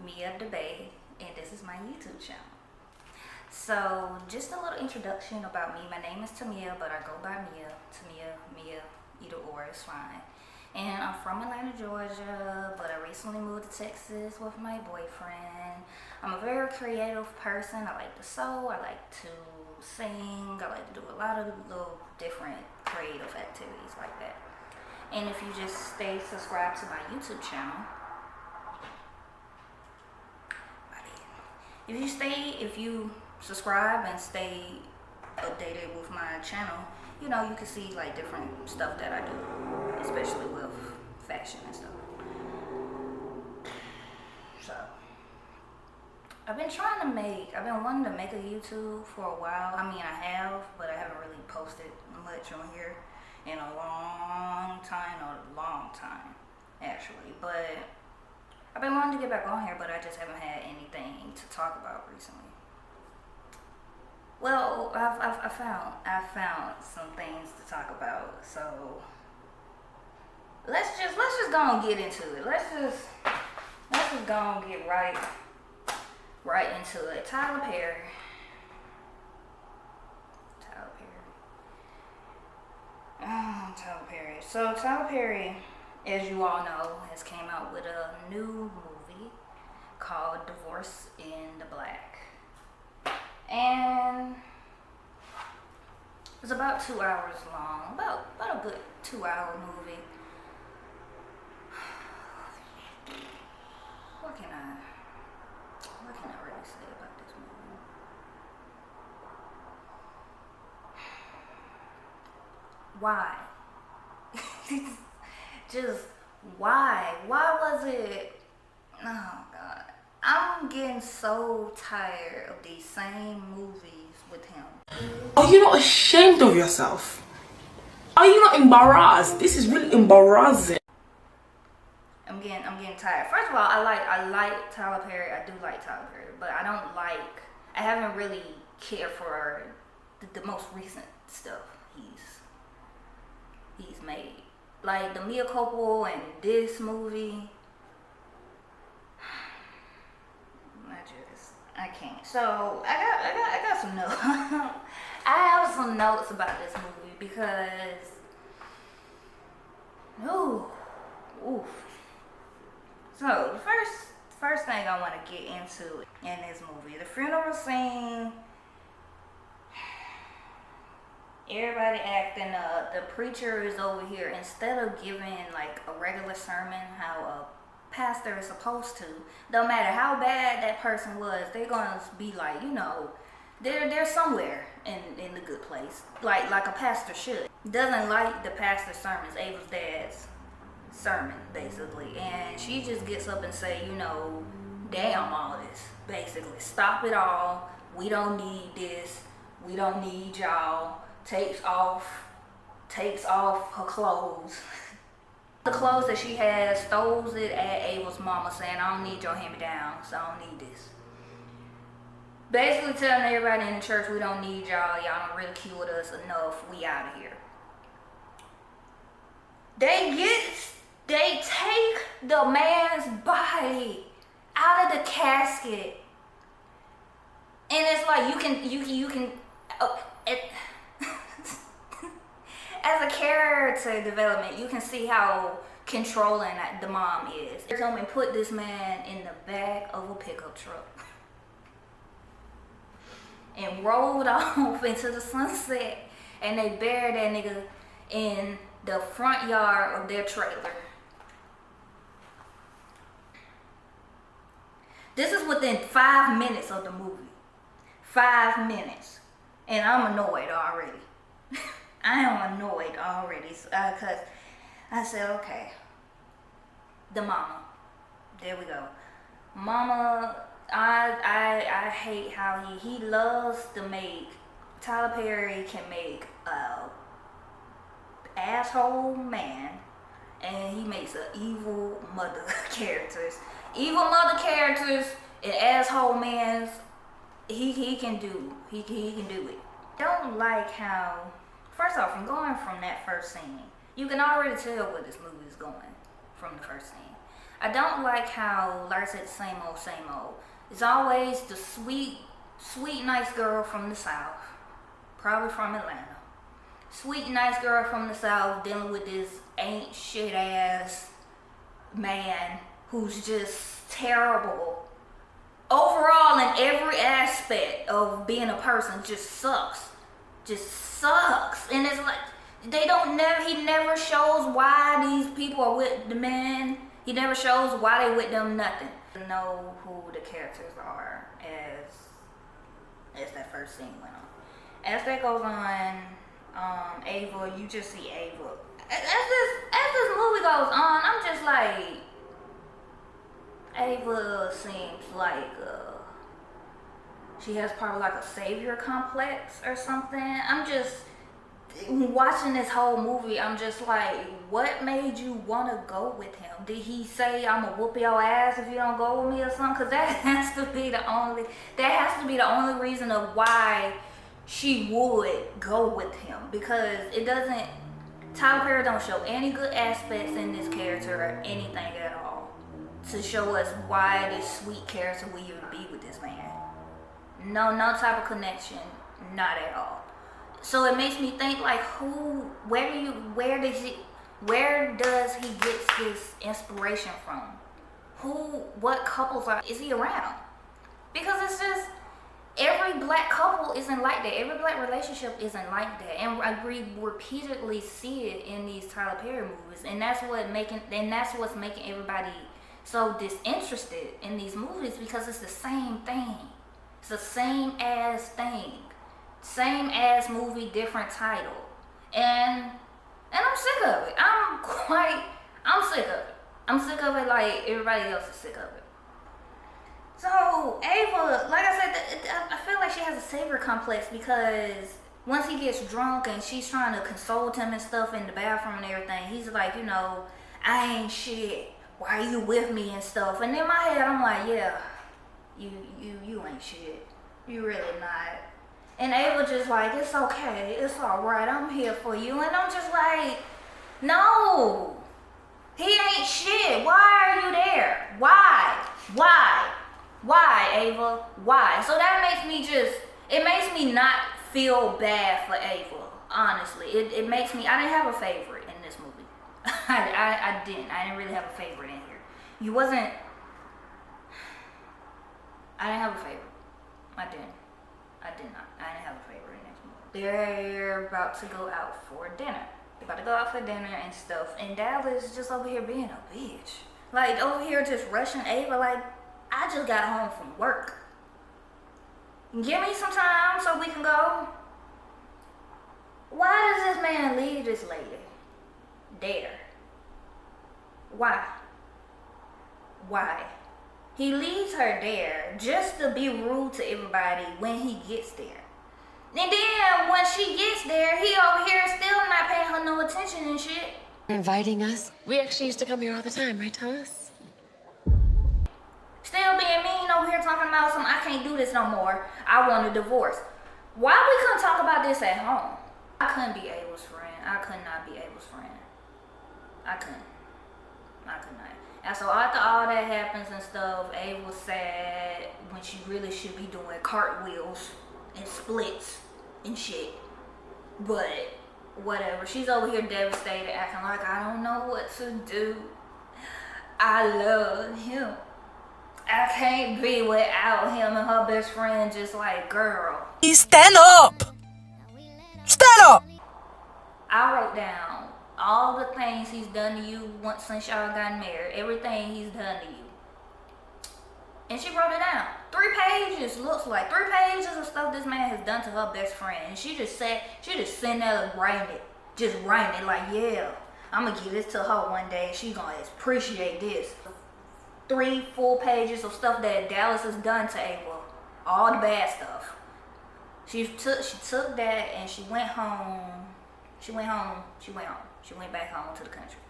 Mia DeBay, and this is my YouTube channel. So, just a little introduction about me. My name is Tamia, but I go by Mia. Mia, either or is fine. And I'm from Atlanta, Georgia, but I recently moved to Texas with my boyfriend. I'm a very creative person. I like to sew, I like to sing, I like to do a lot of little different creative activities like that. And if you just stay subscribed to my YouTube channel, if you subscribe and stay updated with my channel, you know, you can see like different stuff that I do, especially with fashion and stuff. So I've been wanting to make a YouTube for a while. I mean, I have, but I haven't really posted much on here in a long time actually. But I've been wanting to get back on here, but I just haven't had anything to talk about recently. Well, I found some things to talk about, so let's just go and get into it. Let's just go and get right into it. Tyler Perry. Tyler Perry. So Tyler Perry, as you all know, has came out with a new movie called Divorce in the Black. And it's about 2 hours long, about a good 2-hour movie. What can I really say about this movie? Why? Just why? Why was it? Oh God. I'm getting so tired of these same movies with him. Are you not ashamed of yourself? Are you not embarrassed? This is really embarrassing. I'm getting tired. First of all, I like Tyler Perry. I do like Tyler Perry, but I haven't really cared for the most recent stuff he's made. Like the Mia Coppola and this movie. I can't. So I got some notes. I have some notes about this movie because oof. So the first thing I want to get into in this movie, the funeral scene. Everybody acting up. The preacher is over here. Instead of giving like a regular sermon, how a pastor is supposed to, no matter how bad that person was, they're gonna be like, you know, they're somewhere in the good place, like a pastor should. Doesn't like the pastor's sermons, Ava's dad's sermon basically, and she just gets up and say, you know, damn all this, basically, stop it all. We don't need this. We don't need y'all. Takes off her clothes. The clothes that she has, throws it at Ava's mama saying, I don't need your hand-me-down, so I don't need this. Basically telling everybody in the church, we don't need y'all don't ridicule us enough, we out of here. They take the man's body out of the casket. And it's like, you can as a character development, you can see how controlling the mom is. They come and put this man in the back of a pickup truck and rolled off into the sunset, and they buried that nigga in the front yard of their trailer. This is within 5 minutes of the movie. 5 minutes. And I'm annoyed already. I am annoyed already because I said, okay, the mama, there we go. Mama, I hate how he loves to make, Tyler Perry can make a asshole man, and he makes an evil mother characters. Evil mother characters and asshole mans, he can do it. Don't like how, first off, from going from that first scene, you can already tell where this movie is going from the first scene. I don't like how, like I said, the same old, same old. It's always the sweet, nice girl from the South, probably from Atlanta. Sweet, nice girl from the South dealing with this ain't shit ass man who's just terrible. Overall, in every aspect of being a person, just sucks. Just sucks. And it's like, he never shows why these people are with the man. He never shows why they with them, nothing. Know who the characters are as that first scene went on. As that goes on, Ava, you just see Ava. As this movie goes on, I'm just like, Ava seems like she has probably like a savior complex or something. I'm just watching this whole movie. I'm just like, what made you want to go with him? Did he say, I'm gonna whoop your ass if you don't go with me or something? Because that has to be the only reason of why she would go with him. Because Tyler Perry don't show any good aspects in this character or anything at all to show us why this sweet character would even be with this man. No type of connection, not at all. So it makes me think, like, where does he get his inspiration from? What couples is he around? Because it's just, every black couple isn't like that. Every black relationship isn't like that. And we repeatedly see it in these Tyler Perry movies. And that's what's making everybody so disinterested in these movies, because it's the same thing. It's the same ass thing. Same ass movie, different title. And I'm sick of it. I'm sick of it. I'm sick of it like everybody else is sick of it. So, Ava, like I said, I feel like she has a savior complex, because once he gets drunk and she's trying to console him and stuff in the bathroom and everything, he's like, I ain't shit. Why are you with me and stuff? And in my head, I'm like, yeah, you ain't shit. You really not. And Ava just like, it's okay, it's alright, I'm here for you. And I'm just like, no, he ain't shit. Why are you there? Why, Ava? Why? So that makes me not feel bad for Ava, honestly. It makes me, I didn't have a favorite in this movie. I didn't really have a favorite in here. I didn't have a favorite. I did not. I didn't have a favorite in this movie. They're about to go out for dinner. And stuff. And Dallas is just over here being a bitch. Like, over here just rushing Ava. Like, I just got home from work. Give me some time so we can go. Why does this man leave this lady there? Why? He leaves her there just to be rude to everybody when he gets there. And then when she gets there, he over here still not paying her no attention and shit. Inviting us? We actually used to come here all the time, right, Thomas? Still being mean over here talking about some, I can't do this no more. I want a divorce. Why we couldn't talk about this at home? I couldn't be Ava's friend. I could not be Ava's friend. I could not. And so after all that happens and stuff, Ava was sad when she really should be doing cartwheels and splits and shit. But whatever. She's over here devastated, acting like I don't know what to do. I love him. I can't be without him. And her best friend just like, girl. Stand up! Stand up! I wrote down all the things he's done to you since y'all got married. Everything he's done to you. And she wrote it down. 3 pages, looks like 3 pages of stuff this man has done to her best friend. And she just sitting there writing it. Just writing it like, yeah, I'm gonna give this to her one day and she's gonna appreciate this. 3 full pages of stuff that Dallas has done to Ava. All the bad stuff. She took that and she went home. She went back home to the country.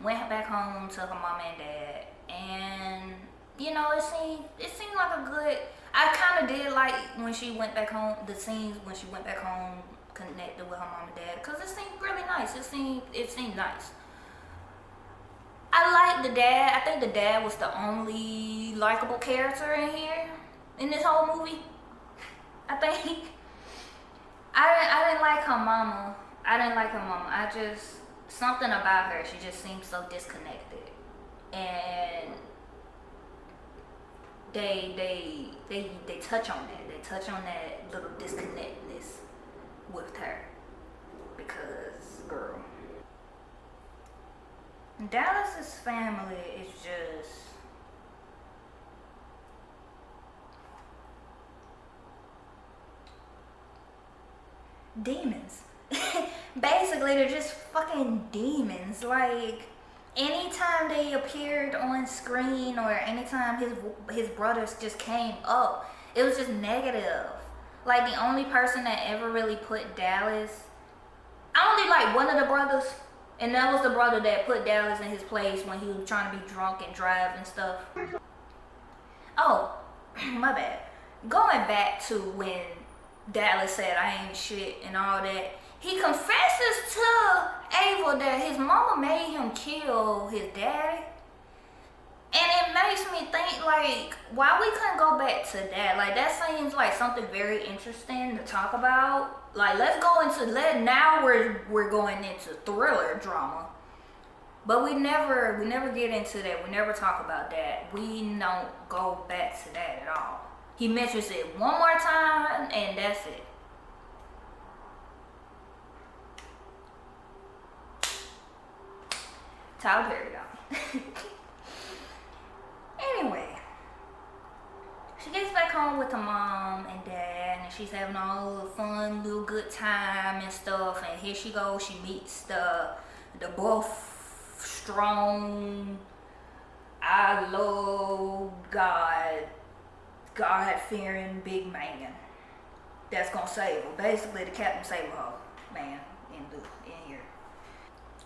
Went back home to her mom and dad. And it seemed like a good, I kind of did like when she went back home, the scenes when she went back home connected with her mom and dad, because it seemed really nice. It seemed nice. I like the dad. I think the dad was the only likable character in here, in this whole movie. I think. I didn't like her mama. I just, something about her, she just seems so disconnected. And they touch on that. They touch on that little disconnectedness with her. Because, girl. Dallas's family is just demons. Basically, they're just fucking demons. Like, anytime they appeared on screen or anytime his brothers just came up, it was just negative. Like, the only person that ever really put Dallas, I only like one of the brothers, and that was the brother that put Dallas in his place when he was trying to be drunk and drive and stuff. Oh, my bad. Going back to when Dallas said I ain't shit and all that, he confesses to Ava that his mama made him kill his daddy. And it makes me think, like, why we couldn't go back to that? Like, that seems like something very interesting to talk about. Like, let's go into, now we're going into thriller drama. But we never get into that. We never talk about that. We don't go back to that at all. He mentions it one more time, and that's it. Tyler Perry, though. Anyway, she gets back home with her mom and dad, and she's having all the fun, little good time and stuff. And here she goes. She meets the both strong, I love God-fearing big man that's gonna save her. Basically, the Captain Save-A-Ho man in here.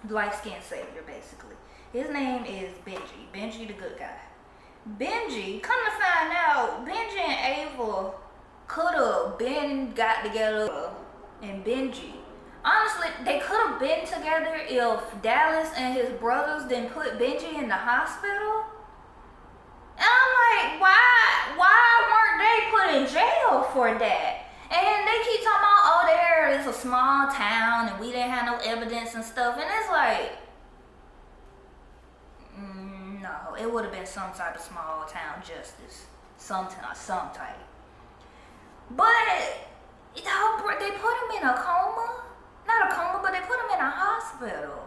Light-skinned savior, basically. His name is Benji. Benji the good guy. Benji, come to find out, Benji and Ava could have been got together, and Benji, honestly, they could have been together if Dallas and his brothers didn't put Benji in the hospital. And I'm like, why weren't they put in jail for that? And they keep talking about, oh, it's a small town and we didn't have no evidence and stuff. And it's like, no, it would have been some type of small town justice. Some type. But they put him in a coma. Not a coma, but they put him in a hospital.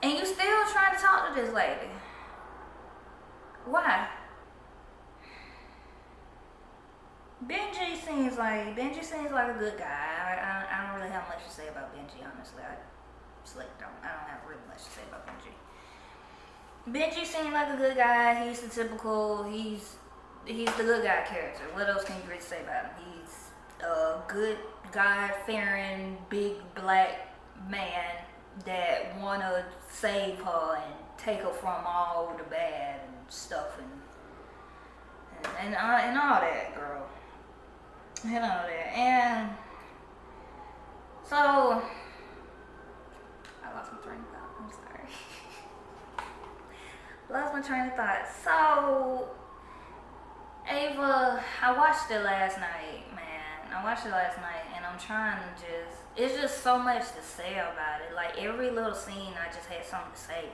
And you still trying to talk to this lady. Why? Benji seems like a good guy. I don't really have much to say about Benji, honestly. I don't have really much to say about Benji. Benji seems like a good guy. He's the typical, he's the good guy character. What else can you really say about him? He's a good, God-fearing, big black man that wanna save her and take her from all the bad and stuff and all that, girl. And all that. And so I lost my train of thought. I'm sorry. Lost my train of thought. So Ava, I watched it last night, man. And I'm trying to it's just so much to say about it. Like, every little scene, I just had something to say.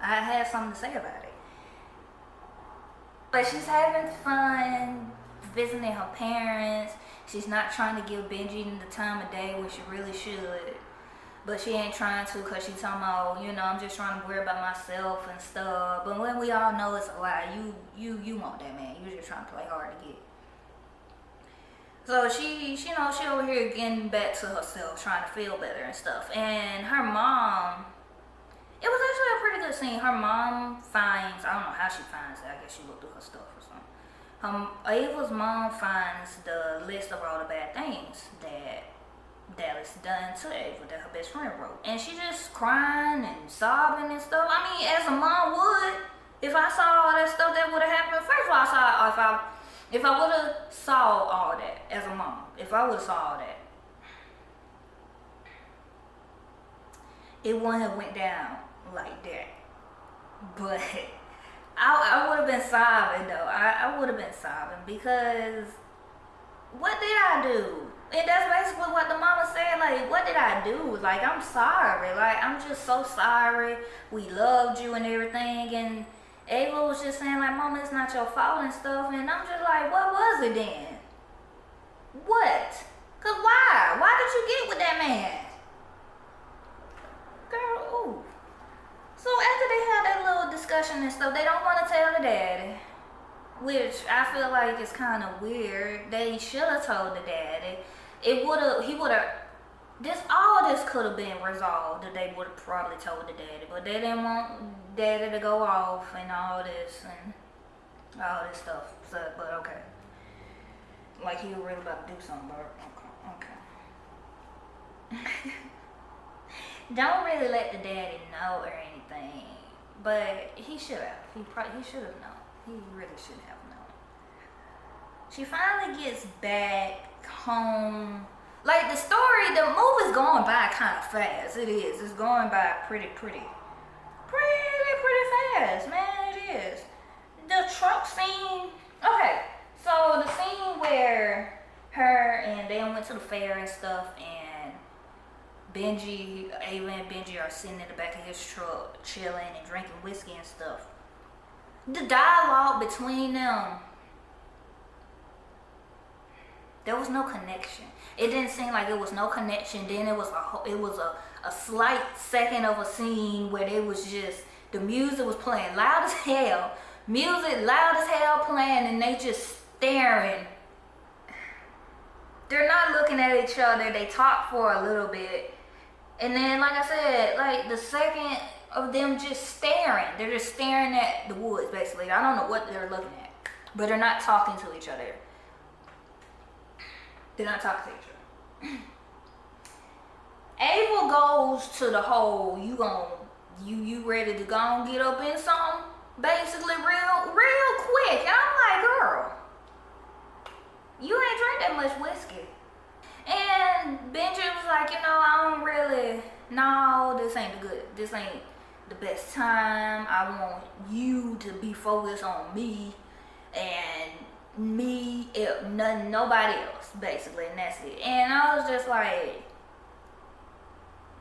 I had something to say about it. But she's having fun visiting her parents. She's not trying to give Benji the time of day when she really should. But she ain't trying to because she's talking about, I'm just trying to worry about myself and stuff. But when we all know it's a lie, you want that man. You're just trying to play hard to get. So she over here getting back to herself, trying to feel better and stuff. And her mom, it was actually a pretty good scene. Her mom finds, I don't know how she finds it. I guess she looked through her stuff or something. Ava's mom finds the list of all the bad things that Dallas done to Ava that her best friend wrote. And she just crying and sobbing and stuff. I mean, as a mom would, if I saw all that stuff that would have happened. First of all, if I would have saw all that as a mom, if I would have saw all that, it wouldn't have went down like that. But I would have been sobbing though. I would have been sobbing because what did I do? And that's basically what the mama said. Like, what did I do? Like, I'm sorry. Like, I'm just so sorry. We loved you and everything. And Ava was just saying, like, Mama, it's not your fault and stuff. And I'm just like, what was it then? What? Cause why? Why did you get with that man? Girl, ooh. So after they had that little discussion and stuff, they don't want to tell the daddy. Which I feel like is kind of weird. They should have told the daddy. He would have, all this could have been resolved if they would have probably told the daddy. But they didn't want daddy to go off and all this stuff. So, but okay. Like he was really about to do something, but okay. Don't really let the daddy know or anything. But he should have. He should have known. He really should have known. She finally gets back home. Like the story, the movie's going by kind of fast. It is. It's going by pretty fast, man. It is. The truck scene. Okay, so the scene where her and they went to the fair and stuff, and Benji, Ava and Benji are sitting in the back of his truck, chilling and drinking whiskey and stuff. The dialogue between them, there was no connection. It didn't seem like it was no connection. Then it was a slight second of a scene where they was just, the music was playing loud as hell. Music loud as hell playing, and they just staring. They're not looking at each other. They talk for a little bit. And then, like I said, like the second of them just staring. They're just staring at the woods, basically. I don't know what they're looking at. But they're not talking to each other. They're not talking to each other. Ava goes to the whole, you ready to go and get up in something? Basically real quick. And I'm like, girl, you ain't drink that much whiskey. And Benji was like, I don't really, no, this ain't the best time. I want you to be focused on me and me, nobody else, basically, and that's it. And I was just like,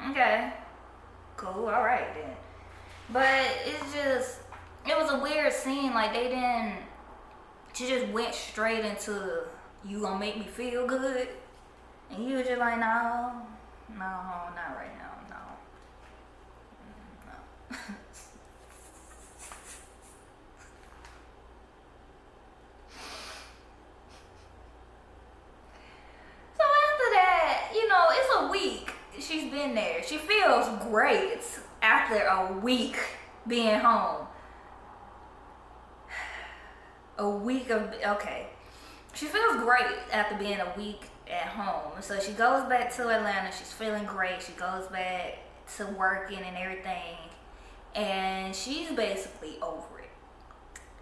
okay, cool, all right then. But it was a weird scene. Like she just went straight into, you gonna make me feel good? And you were just like, no, not right now, no. So after that, it's a week. She's been there. She feels great after a week being home. A week of, okay. She feels great after being a week at home. So she goes back to Atlanta. She's feeling great. She goes back to working and everything. And she's basically over it.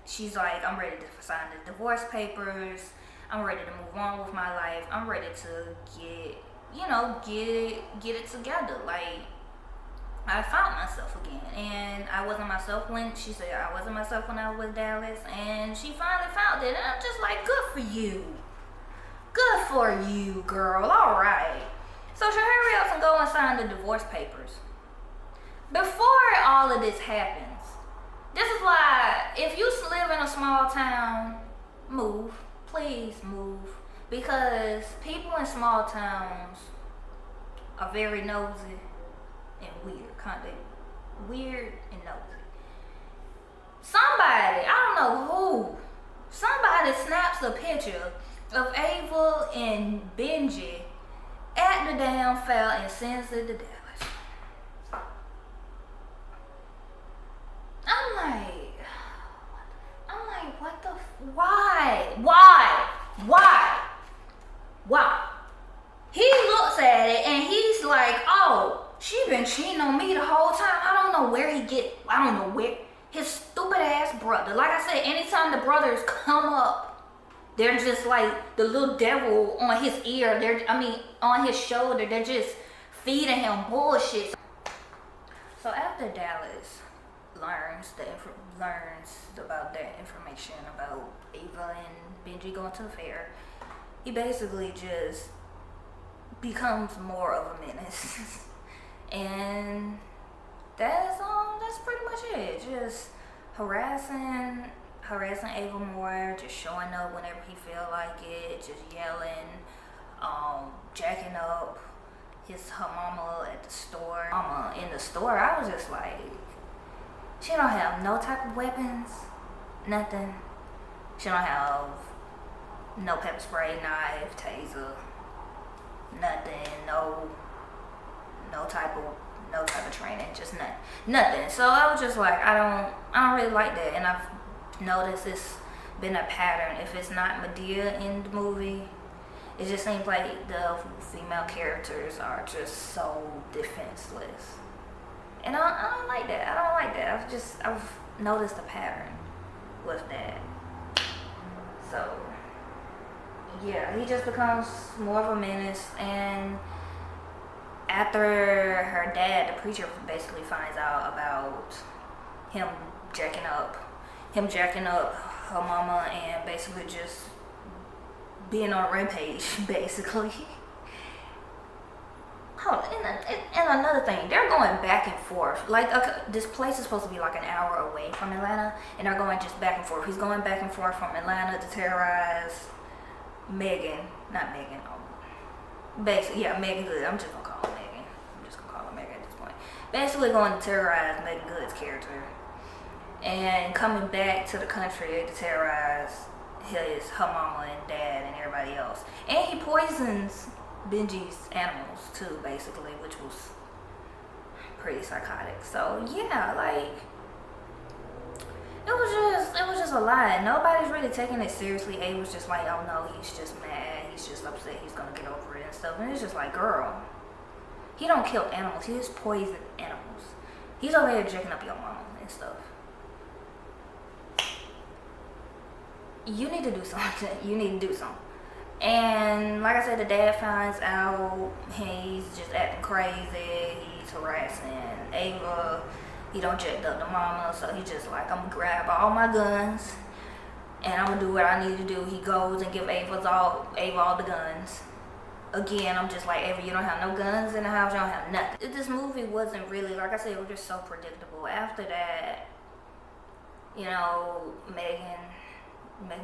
She's like, I'm ready to sign the divorce papers. I'm ready to move on with my life. I'm ready to get it together. Like, I found myself again. And I wasn't myself when, she said I wasn't myself when I was with Dallas. And she finally found it. And I'm just like, good for you. Good for you, girl. All right. So she hurry up and go and sign the divorce papers. Before all of this happens, this is why, if you live in a small town, move. Please move. Because people in small towns are very nosy and weird. Weird and nosy. Somebody, I don't know who, somebody snaps a picture of Ava and Benji at the damn fair and sends it to Dallas. I'm like, what the, why? He looks at it and he's like, oh, she been cheating on me the whole time. I don't know where his stupid ass brother. Like I said, anytime the brothers come up, they're just like the little devil on his ear. On his shoulder. They're just feeding him bullshit. So after Dallas learns about that information about Ava and Benji going to the fair, he basically just becomes more of a menace. And that's pretty much it. Just harassing Ava more, just showing up whenever he feel like it, just yelling, jacking up her mama at the store. Mama in the store, I was just like, she don't have no type of weapons, nothing. She don't have no pepper spray, knife, taser, nothing, no type of training, just nothing. So I was just like, I don't really like that, and I've noticed it's been a pattern. If it's not Madea in the movie, it just seems like the female characters are just so defenseless, and I don't like that. I don't like that. I've noticed a pattern with that. So yeah, he just becomes more of a menace. And after her dad, the preacher, basically finds out about him jacking up her mama and basically just being on a rampage, basically. Oh, and another thing, they're going back and forth. Like, this place is supposed to be like an hour away from Atlanta, and they're going just back and forth. He's going back and forth from Atlanta to terrorize Megan Good. I'm just gonna call her Megan. At this point. Basically going to terrorize Megan Good's character, and coming back to the country to terrorize her mama and dad and everybody else. And he poisons Benji's animals too, basically, which was pretty psychotic. So yeah, like, it was just a lot. Nobody's really taking it seriously. A was just like, oh no, he's just mad, he's just upset, he's gonna get over it and stuff. And it's just like, girl, he don't kill animals, he just poison animals. He's over here jacking up your mama and stuff. You need to do something. And like I said, the dad finds out he's just acting crazy. He's harassing Ava. He don't jack up the mama, so he just like, I'm gonna grab all my guns and I'm gonna do what I need to do. He goes and give Ava all the guns. Again, I'm just like, Ava, you don't have no guns in the house. You don't have nothing. This movie wasn't really, like I said, it was just so predictable. After that, you know, Megan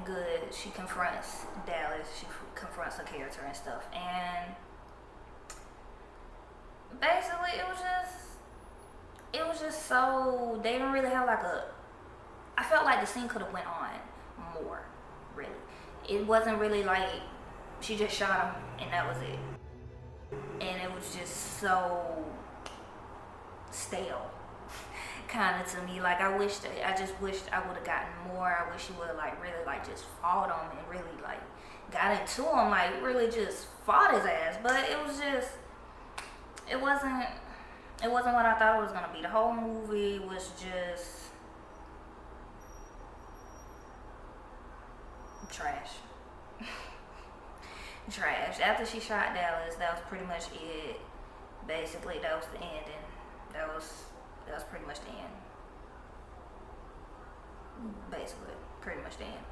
Good, she confronts Dallas, she confronts her character and stuff, and basically it was just so, they didn't really have like I felt like the scene could have went on more, really. It wasn't really like, she just shot him and that was it, and it was just so stale. Kind of to me, like, I just wished I would have gotten more. I wish he would have like really like just fought him and really like got into him, like really just fought his ass. But it wasn't what I thought it was gonna be. The whole movie was just trash. After she shot Dallas, that was pretty much it. Basically, that was the ending. That was pretty much the end. Basically, pretty much the end.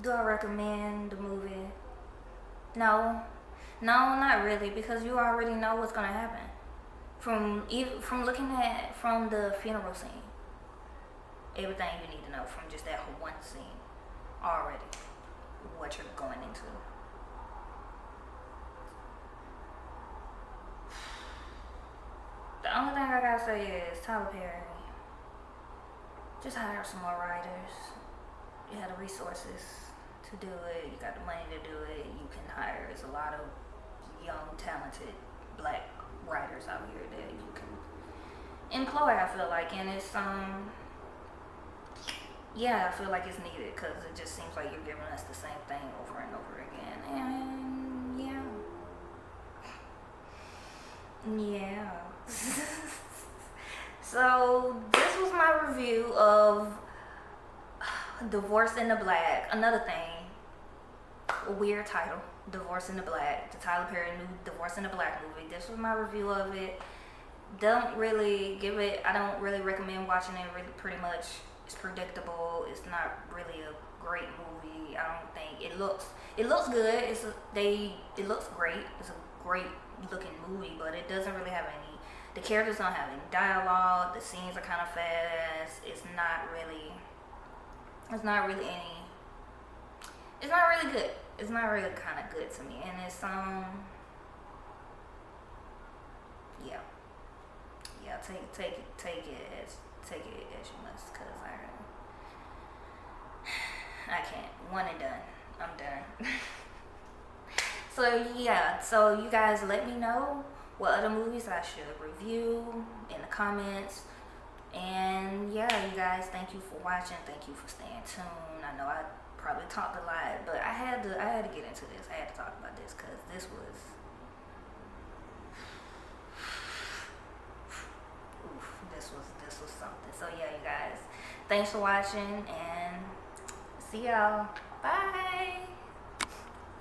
Do I recommend the movie? No, not really, because you already know what's gonna happen. From looking at from the funeral scene, everything you need to know from just that one scene already, what you're going into. The only thing I gotta say is Tyler Perry, just hire some more writers. You have the resources to do it. You got the money to do it. You can hire. There's a lot of young, talented black writers out here that you can employ, I feel like. And it's, yeah, I feel like it's needed because it just seems like you're giving us the same thing over and over again. And yeah. So this was my review of Divorce in the Black. Another thing, a weird title, Divorce in the Black, the Tyler Perry new Divorce in the Black movie. This was my review of it. Don't really give it, I don't really recommend watching it. Really, pretty much, it's predictable. It's not really a great movie. I don't think it looks good. It looks great. It's a great looking movie, but it doesn't really have any. The characters don't have any dialogue. The scenes are kind of fast. It's not really good. It's not really kind of good to me, and it's yeah, take it as you must, cause I can't. One and done. I'm done. So yeah, so you guys let me know what other movies I should review in the comments. And yeah, you guys, thank you for watching. Thank you for staying tuned. I know I probably talked a lot, but I had to get into this. I had to talk about this because this was something. So yeah, you guys, thanks for watching and see y'all. Bye.